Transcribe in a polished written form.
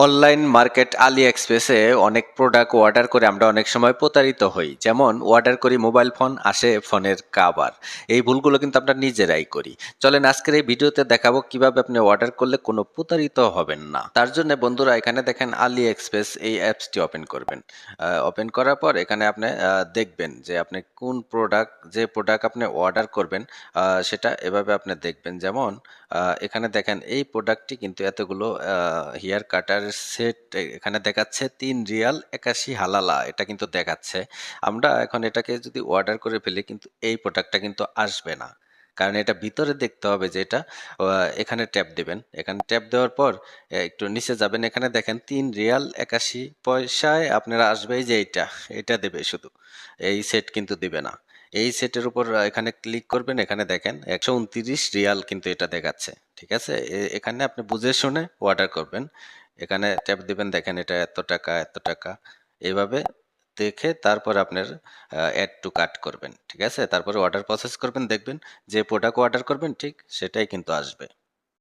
Online market আলি এক্সপ্রেসে অনেক product order করে আমরা অনেক সময় প্রতারিত হই। যেমন অর্ডার করি মোবাইল ফোন, আসে ফোনের কাভার। এই ভুলগুলো কিন্তু আমরা নিজেরাই করি। চলেন আজকের এই ভিডিওতে দেখাবো কিভাবে আপনি অর্ডার করলে কোনো প্রতারিত হবেন না। তার জন্য বন্ধুরা এখানে দেখেন আলি এক্সপ্রেস এই অ্যাপসটি ওপেন করবেন। ওপেন করার পর এখানে আপনি দেখবেন যে আপনি কোন প্রোডাক্ট যে প্রোডাক্ট আপনি অর্ডার করবেন সেটা এভাবে আপনি দেখবেন। যেমন এখানে দেখেন এই প্রোডাক্টটি কিন্তু এতগুলো হেয়ার কাটার সেট এখানে দেখাচ্ছে ৩ রিয়াল ৮১ হালালা এটা কিন্তু দেখাচ্ছে। আমরা এখন এটাকে যদি অর্ডার করে ফেলি কিন্তু এই প্রোডাক্টটা কিন্তু আসবে না। কারণ এটা ভিতরে দেখতে হবে যে এটা এখানে ট্যাপ দিবেন। এখানে ট্যাপ দেওয়ার পর একটু নিচে যাবেন। এখানে দেখেন ৩ রিয়াল ৮১ পয়সায় আপনারা আসবে এই যে এটা দেবে শুধু। এই সেট কিন্তু দিবে না। এই সেটের উপর এখানে ক্লিক করবেন। এখানে দেখেন ১২৯ রিয়াল কিন্তু এটা দেখাচ্ছে। ঠিক আছে? এখানে আপনি বুঝে শুনে অর্ডার করবেন। এখানে ট্যাপ দিবেন দেখেন এটা এত টাকা, এত টাকা। এভাবে দেখে তারপরে আপনার এড টু কার্ট করবেন। ঠিক আছে? তারপরে অর্ডার প্রসেস করবেন দেখবেন যে প্রোডাক্ট অর্ডার করবেন ঠিক সেটাই কিন্তু আসবে।